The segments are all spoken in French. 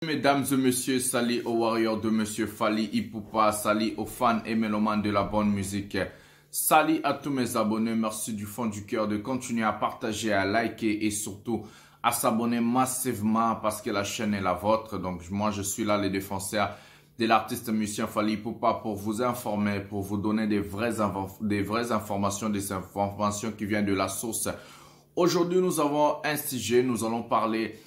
Mesdames et messieurs, salut aux warriors de Monsieur Fally Ipupa, salut aux fans et mélomanes de la bonne musique. Salut à tous mes abonnés, merci du fond du cœur de continuer à partager, à liker et surtout à s'abonner massivement parce que la chaîne est la vôtre. Donc moi je suis là, le défenseur de l'artiste musicien Fally Ipupa pour vous informer, pour vous donner des vraies informations, des informations qui viennent de la source. Aujourd'hui nous avons un sujet, nous allons parler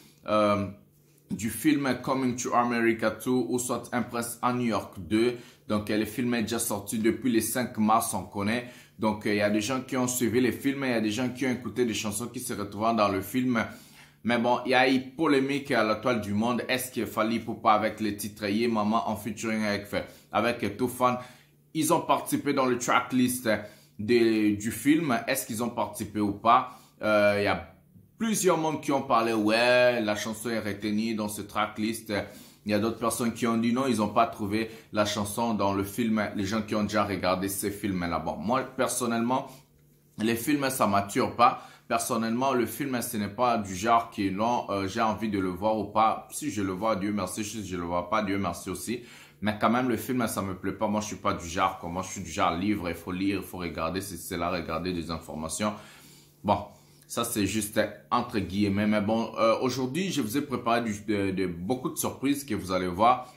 du film Coming to America 2 ou soit Un prince à New York 2. Donc le film est déjà sorti depuis le 5 mars, on connaît. Donc il y a des gens qui ont suivi le film, il y a des gens qui ont écouté des chansons qui se retrouvent dans le film. Mais bon, il y a eu polémique à la toile du monde. Est-ce qu'il Fally Ipupa avec les titres Yé Maman en featuring avec Toofan, ils ont participé dans le tracklist du film? Est-ce qu'ils ont participé ou pas? Il y a plusieurs monde qui ont parlé, ouais, la chanson est retenue dans ce tracklist. Il y a d'autres personnes qui ont dit non, ils n'ont pas trouvé la chanson dans le film. Les gens qui ont déjà regardé ces films-là. Bon, moi, personnellement, les films, ça m'attire pas. Personnellement, le film, ce n'est pas du genre qui, non, j'ai envie de le voir ou pas. Si je le vois, Dieu merci. Si je le vois pas, Dieu merci aussi. Mais quand même, le film, ça me plaît pas. Moi, je suis pas du genre, moi, je suis du genre livre. Il faut lire, il faut regarder. C'est là, regarder des informations. Bon. Ça, c'est juste entre guillemets. Mais bon, aujourd'hui, je vous ai préparé beaucoup de surprises que vous allez voir.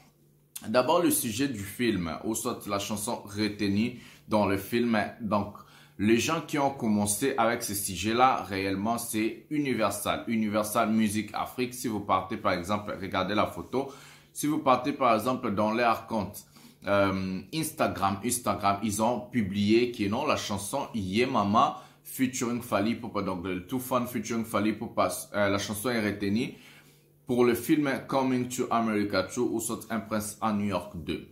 D'abord, le sujet du film, ou soit la chanson retenue dans le film. Donc, les gens qui ont commencé avec ce sujet-là, réellement, c'est Universal. Universal Music Afrique. Si vous partez, par exemple, regardez la photo. Si vous partez, par exemple, dans leur compte Instagram, ils ont publié qui non, la chanson Yé Mama featuring Fally Ipupa, donc le Toofan featuring Fally Ipupa, la chanson est retenue pour le film Coming to America 2 ou soit Un prince à New York 2.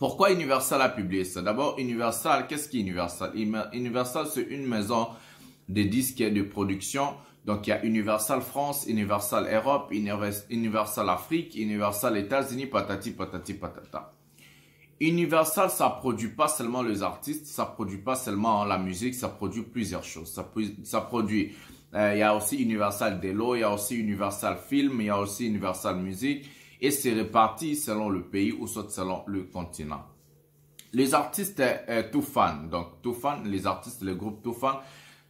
Pourquoi Universal a publié ça? D'abord, Universal, qu'est-ce qui est Universal? Universal, c'est une maison de disques et de production. Donc, il y a Universal France, Universal Europe, Universal Afrique, Universal États-Unis, patati patati patata. Universal, ça produit pas seulement les artistes, ça produit pas seulement la musique, ça produit plusieurs choses. Ça produit, il y a aussi Universal Delo, il y a aussi Universal Film, il y a aussi Universal Music, et c'est réparti selon le pays ou soit selon le continent. Les artistes Toofan, donc Toofan, les artistes, le groupe Toofan,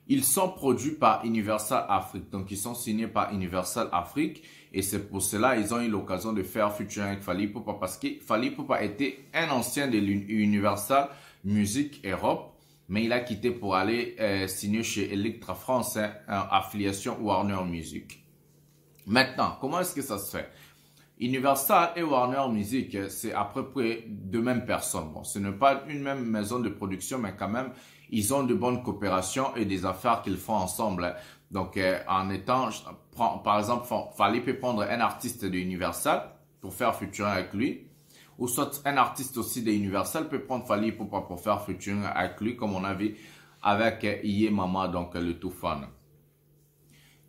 ils sont produits par Universal Afrique, donc ils sont signés par Universal Afrique. Et c'est pour cela qu'ils ont eu l'occasion de faire featuring avec Fally Ipupa parce que Fally Ipupa était un ancien de l'Universal Music Europe, mais il a quitté pour aller signer chez Elektra France, affiliation Warner Music. Maintenant, comment est-ce que ça se fait? Universal et Warner Music, c'est à peu près deux mêmes personnes. Bon, ce n'est pas une même maison de production, mais quand même, ils ont de bonnes coopérations et des affaires qu'ils font ensemble. Donc, en étant, par exemple, Fally peut prendre un artiste de Universal pour faire featuring avec lui. Ou soit un artiste aussi de Universal peut prendre Fally pour faire featuring avec lui, comme on a vu avec Yé Mama, donc le Toofan.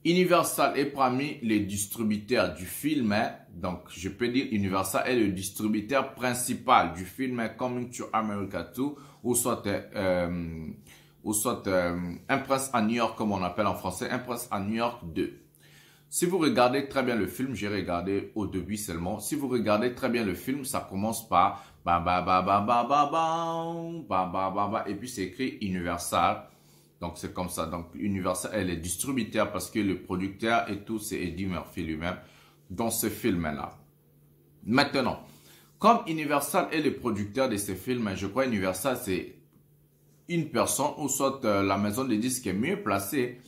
Universal est parmi les distributeurs du film. Donc, je peux dire Universal est le distributeur principal du film Coming to America 2 ou soit Un prince à New York, comme on appelle en français, Un prince à New York 2. Si vous regardez très bien le film, j'ai regardé au début seulement. Si vous regardez très bien le film, ça commence par et puis c'est écrit Universal. Donc c'est comme ça. Donc Universal est le distributeur parce que le producteur et tout, c'est Eddie Murphy lui-même dans ce film-là. Maintenant, comme Universal est le producteur de ce film, je crois Universal c'est une personne ou soit la maison de disques est mieux placée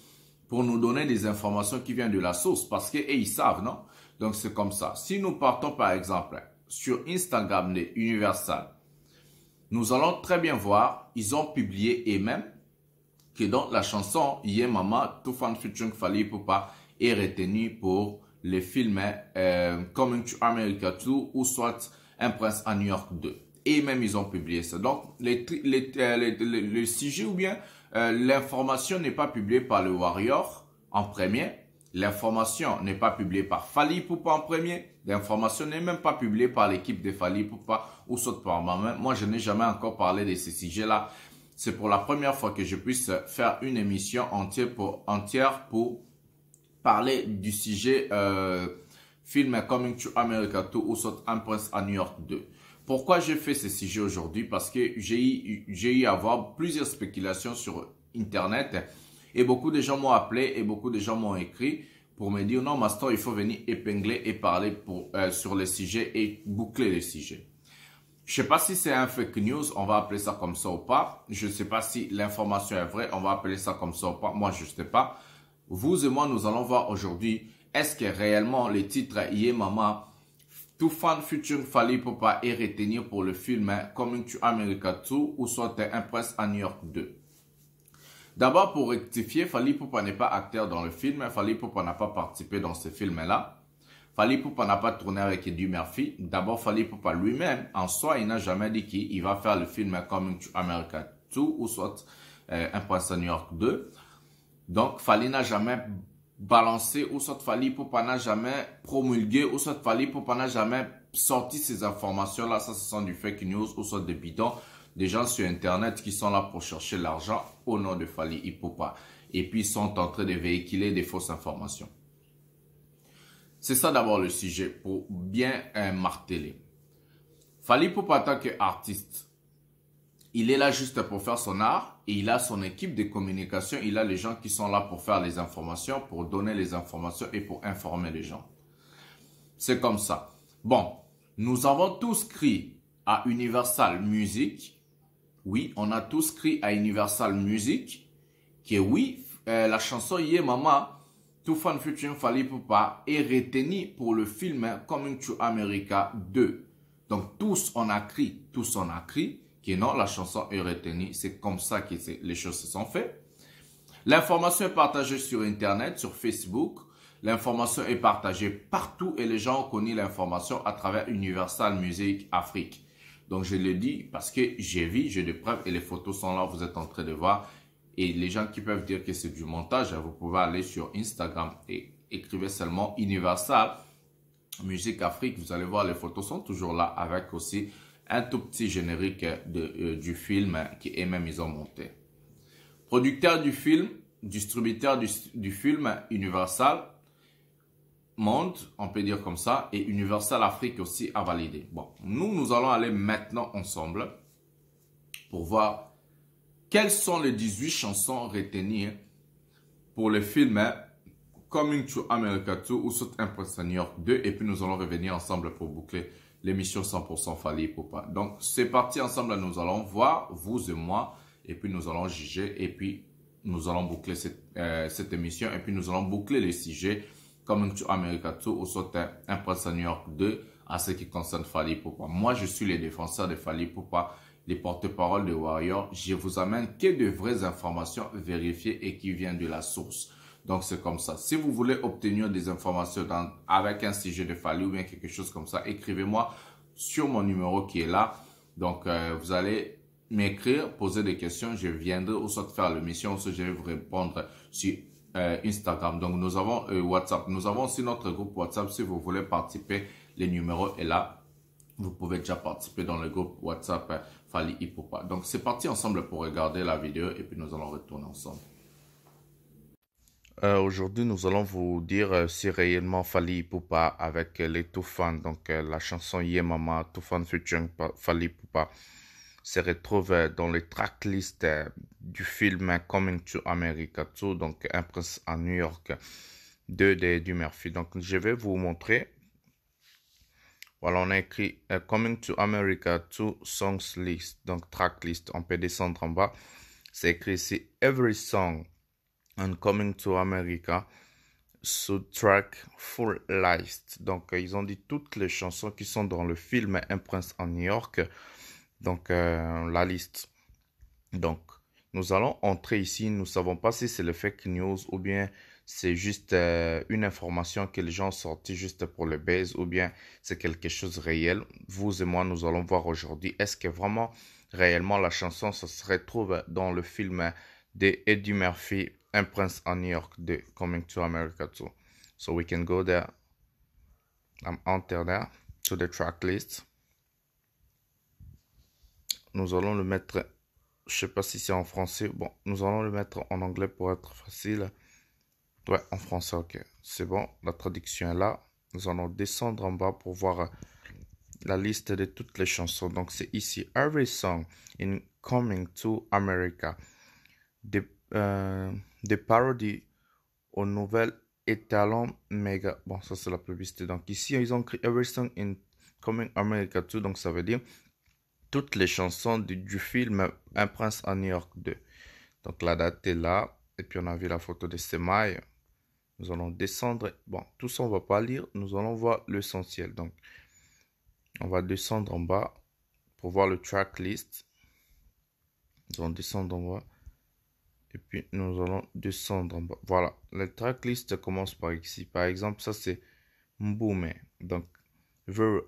pour nous donner des informations qui viennent de la source parce que ils savent, non? Donc c'est comme ça. Si nous partons par exemple sur Instagram de Universal, nous allons très bien voir, ils ont publié et même que dans la chanson Yé Mama, Toofan featuring Fally Ipupa est retenue pour le film Coming to America 2 ou soit Un prince à New York 2. Et même ils ont publié ça. Donc le sujet ou bien l'information n'est pas publiée par le Warrior en premier. L'information n'est pas publiée par Fally Ipupa en premier. L'information n'est même pas publiée par l'équipe de Fally Ipupa ou soit par moi-même. Moi, je n'ai jamais encore parlé de ces sujets-là. C'est pour la première fois que je puisse faire une émission entière pour parler du sujet film Coming to America 2 ou soit Un prince à New York 2. Pourquoi j'ai fait ce sujet aujourd'hui? Parce que j'ai eu à voir plusieurs spéculations sur Internet et beaucoup de gens m'ont appelé et beaucoup de gens m'ont écrit pour me dire non, Master, il faut venir épingler et parler sur le sujet et boucler le sujet. Je ne sais pas si c'est un fake news, on va appeler ça comme ça ou pas. Je ne sais pas si l'information est vraie, on va appeler ça comme ça ou pas. Moi, je ne sais pas. Vous et moi, nous allons voir aujourd'hui, est-ce que réellement les titres Ye Mama, Toofan featuring Fally Ipupa est retenu pour le film Coming to America 2 ou soit Un prince à New York 2. D'abord, pour rectifier, Fally Ipupa n'est pas acteur dans le film. Fally Ipupa n'a pas participé dans ce film-là. Fally Ipupa n'a pas tourné avec Eddie Murphy. D'abord, Fally Ipupa lui-même, en soi, il n'a jamais dit qu'il va faire le film Coming to America 2 ou soit Un prince à New York 2. Donc, Fally n'a jamais balancé ou soit Fally Ipupa n'a jamais promulgué ou soit Fally Ipupa n'a jamais sorti ces informations-là. Ça, ce sont du fake news ou soit des bidons. Des gens sur Internet qui sont là pour chercher l'argent au nom de Fally Ipupa. Et puis, ils sont en train de véhiculer des fausses informations. C'est ça d'abord le sujet pour bien marteler. Fally Ipupa en tant qu'artiste, il est là juste pour faire son art et il a son équipe de communication. Il a les gens qui sont là pour faire les informations, pour donner les informations et pour informer les gens. C'est comme ça. Bon, nous avons tous crié à Universal Music. Oui, on a tous crié à Universal Music que oui, la chanson Ye Mama, Toofan featuring Fally Ipupa est retenu pour le film Coming to America 2. Donc tous on a crié que non, la chanson est retenue. C'est comme ça que les choses se sont faites. L'information est partagée sur Internet, sur Facebook. L'information est partagée partout et les gens ont connu l'information à travers Universal Music Afrique. Donc je le dis parce que j'ai vu, j'ai des preuves et les photos sont là, vous êtes en train de voir. Et les gens qui peuvent dire que c'est du montage, vous pouvez aller sur Instagram et écrivez seulement Universal Music Afrique. Vous allez voir, les photos sont toujours là avec aussi un tout petit générique du film qui eux-mêmes ils ont monté. Producteur du film, distributeur du film Universal Monde, on peut dire comme ça, et Universal Afrique aussi a validé. Bon, nous allons aller maintenant ensemble pour voir quelles sont les 18 chansons retenues pour le film Coming to America 2 ou soit Un prince à New York 2 et puis nous allons revenir ensemble pour boucler l'émission 100% Fally Ipupa. Donc c'est parti ensemble, nous allons voir, vous et moi, et puis nous allons juger et puis nous allons boucler cette émission et puis nous allons boucler les sujets Coming to America 2 ou soit Un prince à New York 2 à ce qui concerne Fally Ipupa. Moi je suis le défenseur de Fally Ipupa, les porte-parole de Warrior. Je vous amène que de vraies informations vérifiées et qui viennent de la source. Donc, c'est comme ça. Si vous voulez obtenir des informations avec un sujet de Fally ou bien quelque chose comme ça, écrivez-moi sur mon numéro qui est là. Donc, vous allez m'écrire, poser des questions. Je viendrai ou soit faire l'émission ou soit je vais vous répondre sur Instagram. Donc, nous avons WhatsApp. Nous avons aussi notre groupe WhatsApp. Si vous voulez participer, le numéro est là. Vous pouvez déjà participer dans le groupe WhatsApp Fally Ipupa. Donc, c'est parti ensemble pour regarder la vidéo et puis nous allons retourner ensemble. Aujourd'hui, nous allons vous dire si réellement Fally Ipupa avec les Toofan, donc la chanson Ye Mama, Toofan featuring Fally Ipupa, se retrouve dans les tracklists du film Coming to America 2, donc Un prince à New York 2 d'Eddie Murphy. Donc, je vais vous montrer. Voilà, on a écrit Coming to America 2 Songs List, donc track list. On peut descendre en bas. C'est écrit ici Every song on Coming to America sous track full list. Donc, ils ont dit toutes les chansons qui sont dans le film Un prince en New York. Donc, la liste. Donc, nous allons entrer ici. Nous ne savons pas si c'est le fake news ou bien c'est juste une information que les gens ont sorti juste pour le buzz ou bien c'est quelque chose de réel. Vous et moi, nous allons voir aujourd'hui. Est-ce que vraiment, réellement, la chanson se retrouve dans le film de Eddie Murphy, Un prince en New York 2, Coming to America 2. So we can go there. I'm enter there to the track list. Nous allons le mettre, je sais pas si c'est en français. Bon, nous allons le mettre en anglais pour être facile. Ouais, en français, ok. C'est bon, la traduction est là. nous allons descendre en bas pour voir la liste de toutes les chansons. Donc, c'est ici, Every Song in Coming to America. Des parodies aux nouvelles étalons méga. Bon, ça, c'est la publicité. Donc, ici, ils ont écrit Every Song in Coming America 2. Donc, ça veut dire toutes les chansons du film Un Prince à New York 2. Donc, la date est là. Et puis, on a vu la photo de Semaille. Nous allons descendre. Bon, tout ça, on ne va pas lire. Nous allons voir l'essentiel. Donc, on va descendre en bas pour voir le track list. Nous allons descendre en bas. Et puis, nous allons descendre en bas. Voilà. Le track list commence par ici. Par exemple, ça, c'est Mboumé. Donc, Very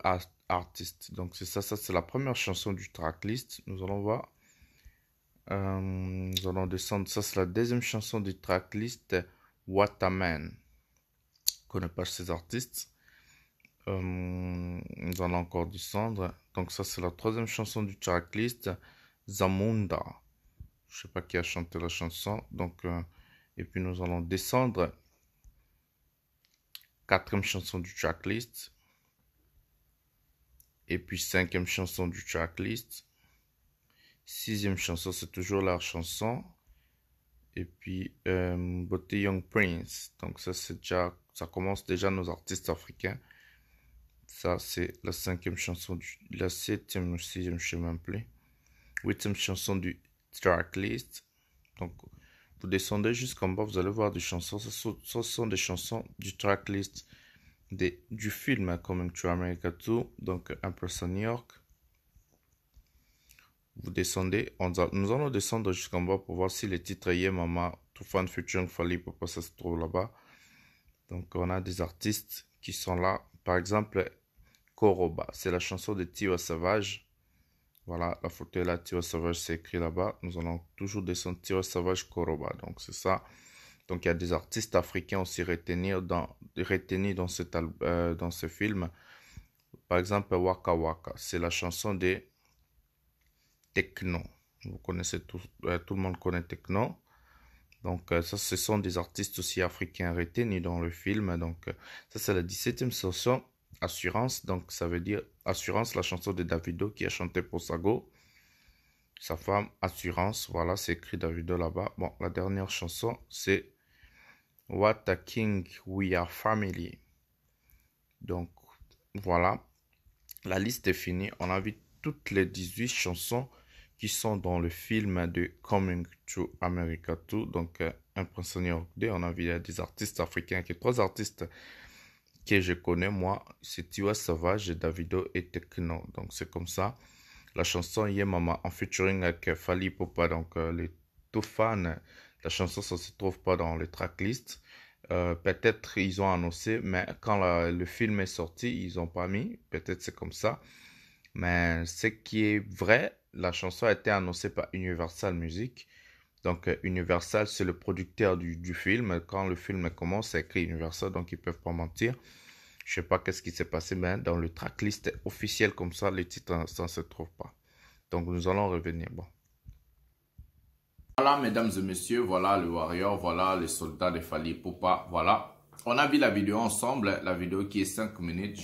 Artist. Donc, c'est ça. Ça, c'est la première chanson du track list. Nous allons voir. Nous allons descendre. Ça, c'est la deuxième chanson du track list. What a Man. Je ne connais pas ces artistes. Nous allons encore descendre. Donc ça, c'est la troisième chanson du tracklist. Zamunda. Je ne sais pas qui a chanté la chanson. Donc, et puis nous allons descendre. Quatrième chanson du tracklist. Et puis cinquième chanson du tracklist. Sixième chanson, c'est toujours la chanson. Et puis, Beauty Young Prince. Donc ça, c'est déjà, ça commence déjà nos artistes africains. Ça, c'est la cinquième chanson la septième ou sixième, je ne sais même plus. Huitième chanson du tracklist. Donc, vous descendez jusqu'en bas, vous allez voir des chansons. Ce sont des chansons du tracklist du film Coming to America 2. Donc, Un Prince à New York. Vous descendez. Nous allons descendre jusqu'en bas pour voir si les titres Ye Mama, Toufan featuring Fally Ipupa, ça se trouve là-bas. Donc, on a des artistes qui sont là. Par exemple, Koroba, c'est la chanson de Tiwa Savage. Voilà, la photo est là, Tiwa Savage, c'est écrit là-bas. Nous allons toujours descendre Tiwa Savage, Koroba. Donc, c'est ça. Donc, il y a des artistes africains aussi retenus dans ce film. Par exemple, Waka Waka, c'est la chanson de Tekno. Vous connaissez tout le monde connaît Tekno. Donc, ça, ce sont des artistes aussi africains retenus dans le film. Donc, ça, c'est la 17e chanson, Assurance. Donc, ça veut dire Assurance, la chanson de Davido qui a chanté pour Sago. Sa femme, Assurance. Voilà, c'est écrit Davido là-bas. Bon, la dernière chanson, c'est What a King, We Are Family. Donc, voilà. La liste est finie. On a vu toutes les 18 chansons qui sont dans le film de Coming to America 2. Donc, Un Prince à New York 2. On a vu des artistes africains. Il y a 3 artistes que je connais, moi. C'est Tiwa Savage, Davido et Tekno. Donc, c'est comme ça. La chanson Ye Mama en featuring avec Fally Ipupa. Donc, les tout fans, la chanson, ça ne se trouve pas dans les tracklists. Peut-être ils ont annoncé, mais quand le film est sorti, ils n'ont pas mis. Peut-être c'est comme ça. Mais ce qui est vrai, la chanson a été annoncée par Universal Music. Donc, Universal, c'est le producteur du film. Quand le film commence, c'est écrit Universal, donc ils ne peuvent pas mentir. Je ne sais pas qu'est-ce qui s'est passé, mais dans le tracklist officiel comme ça, les titres, ça ne se trouve pas. Donc, nous allons revenir. Bon. Voilà, mesdames et messieurs, voilà le Warrior, voilà les soldats de Fally Ipupa, voilà. On a vu la vidéo ensemble, la vidéo qui est 5 minutes.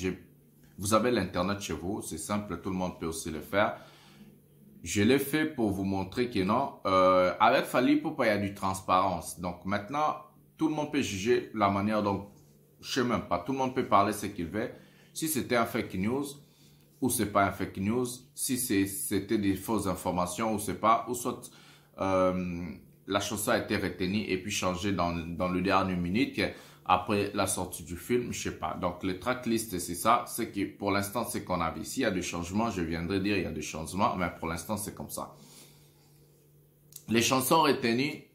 Vous avez l'internet chez vous, c'est simple, tout le monde peut aussi le faire. Je l'ai fait pour vous montrer que non, avec Fally Ipupa, il y a du transparence. Donc maintenant, tout le monde peut juger la manière dont, je sais même pas, tout le monde peut parler ce qu'il veut. Si c'était un fake news, ou c'est pas un fake news, si c'était des fausses informations, ou c'est pas, ou soit la chanson a été retenue et puis changée dans le dernier minute après la sortie du film, je sais pas. Donc, les tracklist, c'est ça. C'est que pour l'instant, c'est qu'on a vu. S'il y a des changements, je viendrai dire il y a des changements, mais pour l'instant, c'est comme ça. Les chansons retenues,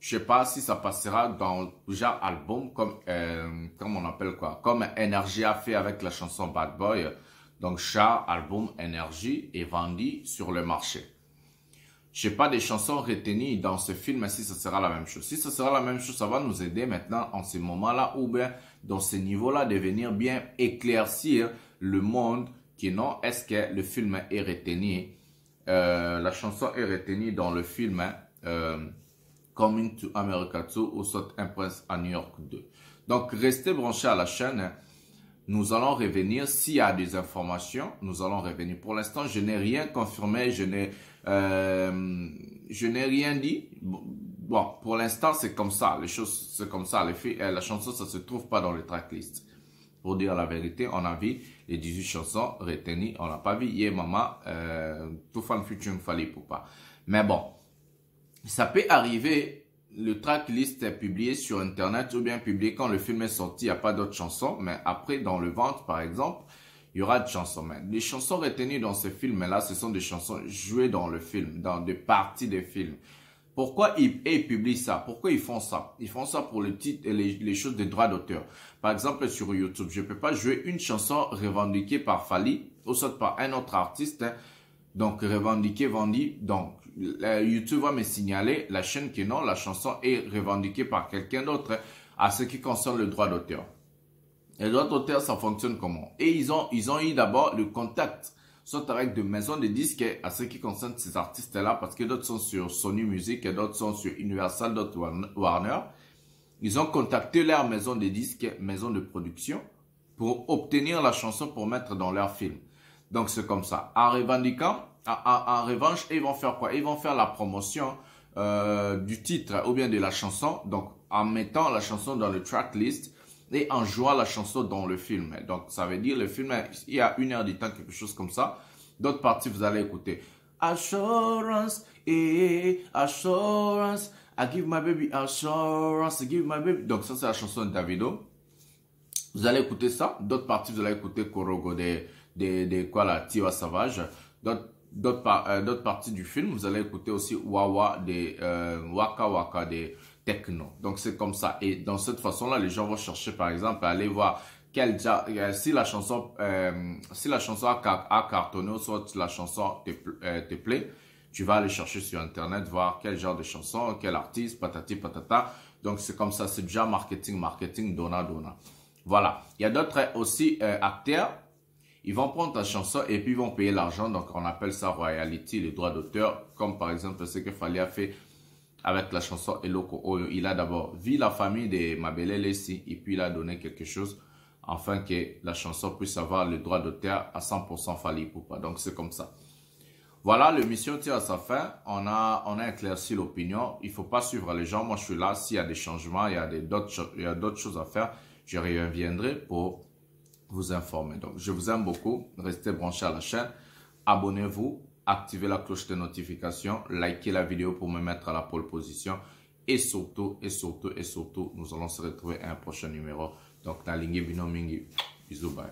je sais pas si ça passera dans genre album, comme on appelle quoi, comme Energy a fait avec la chanson Bad Boy. Donc, chaque album Energy est vendu sur le marché. Je sais pas des chansons retenues dans ce film, si ça sera la même chose. Si ça sera la même chose, ça va nous aider maintenant en ce moment-là ou bien dans ce niveau-là de venir bien éclaircir le monde qui non, est-ce que le film est retenu, la chanson est retenue dans le film Coming to America 2 ou soit Un Prince à New York 2. Donc, restez branchés à la chaîne. Nous allons revenir, s'il y a des informations, nous allons revenir. Pour l'instant, je n'ai rien confirmé, je n'ai rien dit. Bon, pour l'instant, c'est comme ça. Les choses, c'est comme ça. La chanson, ça se trouve pas dans le tracklist. Pour dire la vérité, on a vu les 18 chansons retenues. On n'a pas vu Ye Mama, Toufan featuring Fally Ipupa. Mais bon, ça peut arriver. Le tracklist est publié sur Internet ou bien publié quand le film est sorti. Il n'y a pas d'autres chansons. Mais après, dans le ventre, par exemple, il y aura des chansons. Mais les chansons retenues dans ce film-là, ce sont des chansons jouées dans le film, dans des parties des films. Pourquoi ils publient ça? Pourquoi ils font ça? Ils font ça pour le titre et les choses de droit d'auteur. Par exemple, sur YouTube, je ne peux pas jouer une chanson revendiquée par Fally ou soit par un autre artiste. Hein, donc, revendiquée, vendue. Donc, YouTube va me signaler la chaîne que non, la chanson est revendiquée par quelqu'un d'autre à ce qui concerne le droit d'auteur. Le droit d'auteur, ça fonctionne comment? Et ils ont eu d'abord le contact, soit avec des maisons de disques à ce qui concerne ces artistes-là, parce que d'autres sont sur Sony Music et d'autres sont sur Universal, d'autres Warner. Ils ont contacté leur maison de disques, maison de production, pour obtenir la chanson pour mettre dans leur film. Donc, c'est comme ça. En revendiquant, en revanche, ils vont faire quoi? Ils vont faire la promotion du titre ou bien de la chanson. Donc, en mettant la chanson dans le tracklist et en jouant la chanson dans le film. Donc, ça veut dire le film, il y a 1 heure de temps, quelque chose comme ça. D'autres parties, vous allez écouter. Assurance, assurance, I give my baby assurance, I give my baby. Donc, ça, c'est la chanson de Davido. Vous allez écouter ça. D'autres parties, vous allez écouter Korogo quoi là, Tiwa Savage. D'autres parties du film, vous allez écouter aussi Wawa Waka Waka des Techno. Donc c'est comme ça. Et dans cette façon-là, les gens vont chercher par exemple à aller voir si la chanson a cartonné ou soit la chanson te plaît, tu vas aller chercher sur internet, voir quel genre de chanson, quel artiste, patati patata. Donc c'est comme ça, c'est déjà marketing, donna. Voilà. Il y a d'autres aussi acteurs. Ils vont prendre ta chanson et puis ils vont payer l'argent. Donc, on appelle ça royalty, les droits d'auteur. Comme par exemple ce que Fally a fait avec la chanson Eloko Oyo. Il a d'abord vu la famille de Mabele Lessi et puis il a donné quelque chose afin que la chanson puisse avoir le droit d'auteur à 100% Fally Ipupa. Donc, c'est comme ça. Voilà, l'émission tire à sa fin. On a éclairci l'opinion. Il ne faut pas suivre les gens. Moi, je suis là. S'il y a des changements, il y a d'autres choses à faire, je reviendrai pour vous informer. Donc, je vous aime beaucoup. Restez branchés à la chaîne. Abonnez-vous. Activez la cloche de notification. Likez la vidéo pour me mettre à la pole position. Et surtout, nous allons se retrouver à un prochain numéro. Donc, Nalingi Bino Mingi. Bisous, bye.